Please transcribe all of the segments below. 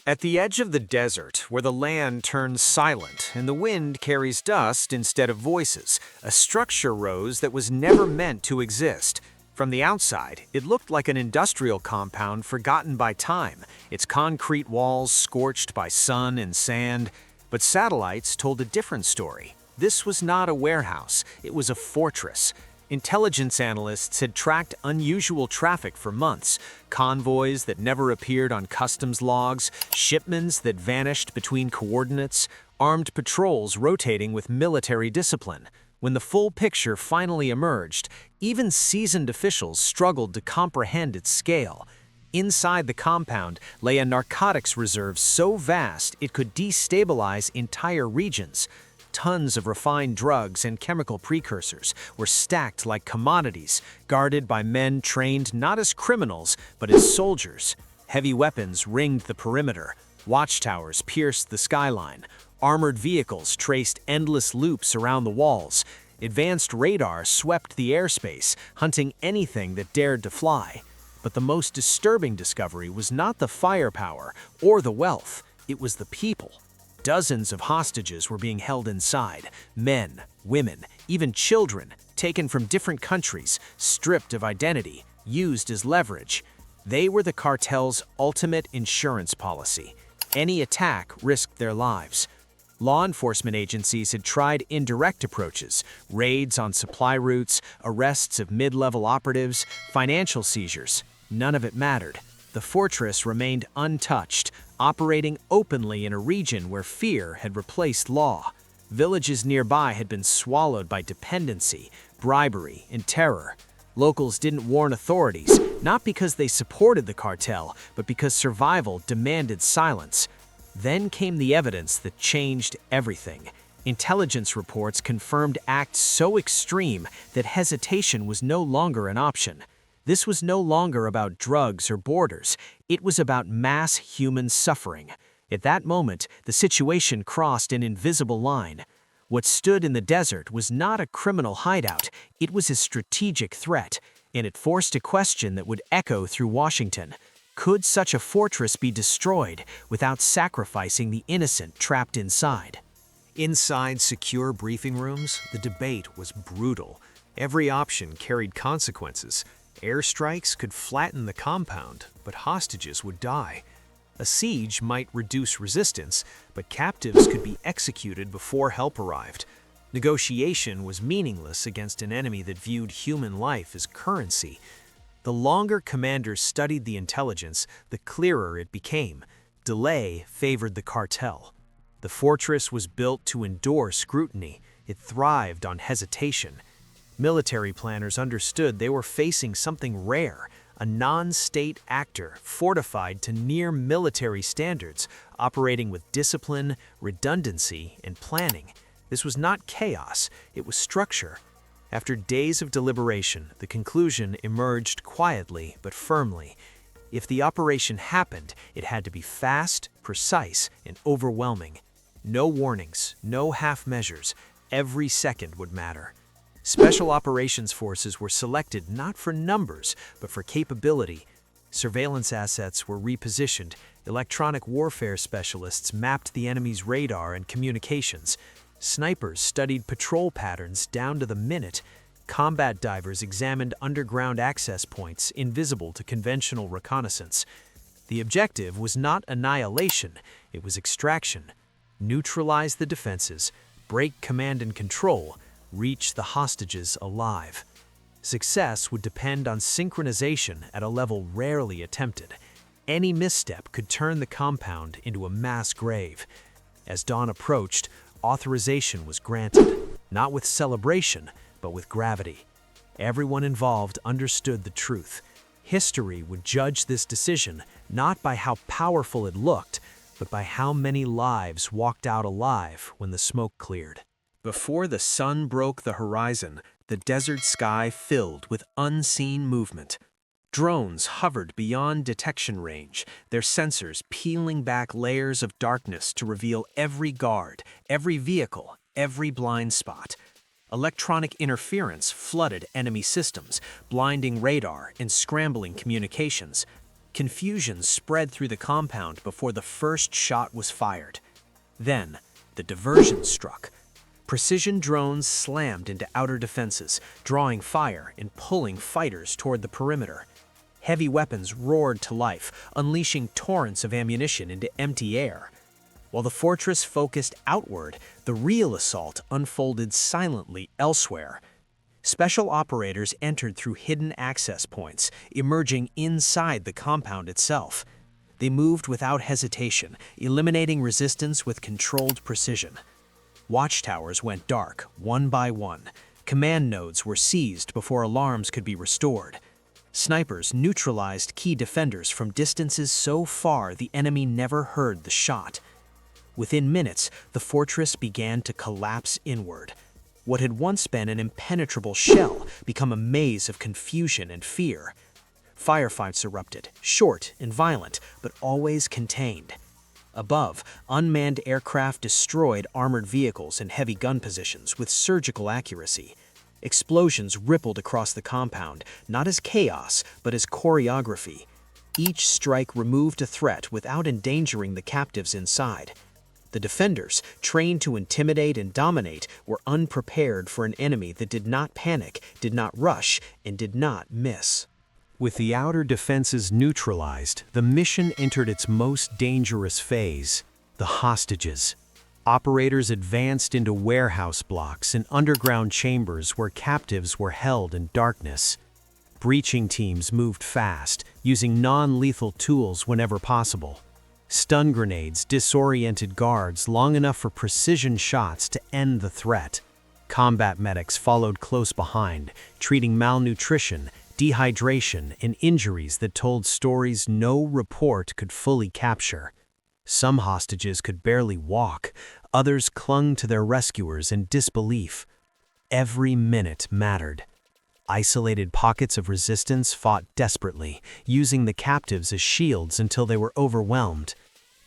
At the edge of the desert, where the land turns silent and the wind carries dust instead of voices, a structure rose that was never meant to exist. From the outside, it looked like an industrial compound forgotten by time, its concrete walls scorched by sun and sand. But satellites told a different story. This was not a warehouse, it was a fortress. Intelligence analysts had tracked unusual traffic for months, convoys that never appeared on customs logs, shipments that vanished between coordinates, armed patrols rotating with military discipline. When the full picture finally emerged, even seasoned officials struggled to comprehend its scale. Inside the compound lay a narcotics reserve so vast it could destabilize entire regions. Tons of refined drugs and chemical precursors were stacked like commodities, guarded by men trained not as criminals, but as soldiers. Heavy weapons ringed the perimeter. Watchtowers pierced the skyline. Armored vehicles traced endless loops around the walls. Advanced radar swept the airspace, hunting anything that dared to fly. But the most disturbing discovery was not the firepower or the wealth, it was the people. Dozens of hostages were being held inside, men, women, even children, taken from different countries, stripped of identity, used as leverage. They were the cartel's ultimate insurance policy. Any attack risked their lives. Law enforcement agencies had tried indirect approaches, raids on supply routes, arrests of mid-level operatives, financial seizures. None of it mattered. The fortress remained untouched, operating openly in a region where fear had replaced law. Villages nearby had been swallowed by dependency, bribery, and terror. Locals didn't warn authorities, not because they supported the cartel, but because survival demanded silence. Then came the evidence that changed everything. Intelligence reports confirmed acts so extreme that hesitation was no longer an option. This was no longer about drugs or borders. It was about mass human suffering. At that moment, the situation crossed an invisible line. What stood in the desert was not a criminal hideout. It was a strategic threat, and it forced a question that would echo through Washington. Could such a fortress be destroyed without sacrificing the innocent trapped inside? Inside secure briefing rooms, the debate was brutal. Every option carried consequences. Airstrikes could flatten the compound, but hostages would die. A siege might reduce resistance, but captives could be executed before help arrived. Negotiation was meaningless against an enemy that viewed human life as currency. The longer commanders studied the intelligence, the clearer it became. Delay favored the cartel. The fortress was built to endure scrutiny. It thrived on hesitation. Military planners understood they were facing something rare, a non-state actor fortified to near military standards, operating with discipline, redundancy, and planning. This was not chaos, it was structure. After days of deliberation, the conclusion emerged quietly but firmly. If the operation happened, it had to be fast, precise, and overwhelming. No warnings, no half measures. Every second would matter. Special operations forces were selected not for numbers, but for capability. Surveillance assets were repositioned. Electronic warfare specialists mapped the enemy's radar and communications. Snipers studied patrol patterns down to the minute. Combat divers examined underground access points invisible to conventional reconnaissance. The objective was not annihilation, it was extraction. Neutralize the defenses, break command and control, reach the hostages alive. Success would depend on synchronization at a level rarely attempted. Any misstep could turn the compound into a mass grave. As dawn approached, authorization was granted, not with celebration, but with gravity. Everyone involved understood the truth. History would judge this decision not by how powerful it looked, but by how many lives walked out alive when the smoke cleared. Before the sun broke the horizon, the desert sky filled with unseen movement. Drones hovered beyond detection range, their sensors peeling back layers of darkness to reveal every guard, every vehicle, every blind spot. Electronic interference flooded enemy systems, blinding radar and scrambling communications. Confusion spread through the compound before the first shot was fired. Then, the diversion struck. Precision drones slammed into outer defenses, drawing fire and pulling fighters toward the perimeter. Heavy weapons roared to life, unleashing torrents of ammunition into empty air. While the fortress focused outward, the real assault unfolded silently elsewhere. Special operators entered through hidden access points, emerging inside the compound itself. They moved without hesitation, eliminating resistance with controlled precision. Watchtowers went dark, one by one. Command nodes were seized before alarms could be restored. Snipers neutralized key defenders from distances so far the enemy never heard the shot. Within minutes, the fortress began to collapse inward. What had once been an impenetrable shell became a maze of confusion and fear. Firefights erupted, short and violent, but always contained. Above, unmanned aircraft destroyed armored vehicles and heavy gun positions with surgical accuracy. Explosions rippled across the compound, not as chaos, but as choreography. Each strike removed a threat without endangering the captives inside. The defenders, trained to intimidate and dominate, were unprepared for an enemy that did not panic, did not rush, and did not miss. With the outer defenses neutralized, the mission entered its most dangerous phase, the hostages. Operators advanced into warehouse blocks and underground chambers where captives were held in darkness. Breaching teams moved fast, using non-lethal tools whenever possible. Stun grenades disoriented guards long enough for precision shots to end the threat. Combat medics followed close behind, treating malnutrition, dehydration, and injuries that told stories no report could fully capture. Some hostages could barely walk, others clung to their rescuers in disbelief. Every minute mattered. Isolated pockets of resistance fought desperately, using the captives as shields until they were overwhelmed.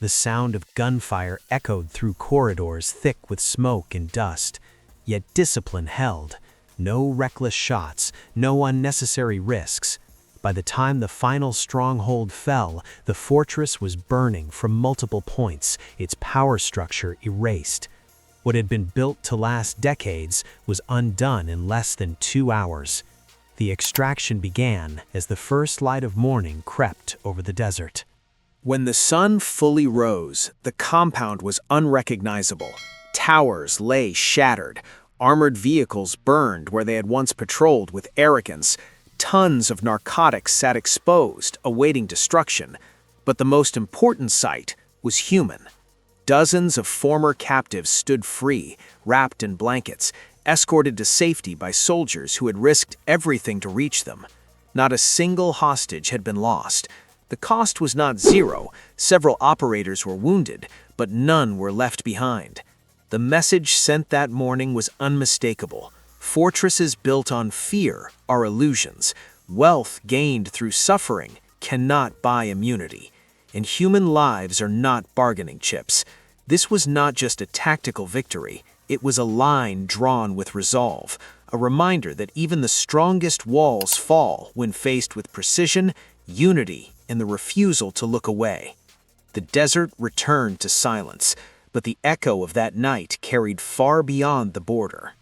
The sound of gunfire echoed through corridors thick with smoke and dust. Yet discipline held. No reckless shots, no unnecessary risks. By the time the final stronghold fell, the fortress was burning from multiple points, its power structure erased. What had been built to last decades was undone in less than 2 hours. The extraction began as the first light of morning crept over the desert. When the sun fully rose, the compound was unrecognizable. Towers lay shattered. Armored vehicles burned where they had once patrolled with arrogance. Tons of narcotics sat exposed, awaiting destruction. But the most important sight was human. Dozens of former captives stood free, wrapped in blankets, escorted to safety by soldiers who had risked everything to reach them. Not a single hostage had been lost. The cost was not zero. Several operators were wounded, but none were left behind. The message sent that morning was unmistakable. Fortresses built on fear are illusions. Wealth gained through suffering cannot buy immunity. And human lives are not bargaining chips. This was not just a tactical victory. It was a line drawn with resolve, a reminder that even the strongest walls fall when faced with precision, unity, and the refusal to look away. The desert returned to silence, but the echo of that night carried far beyond the border.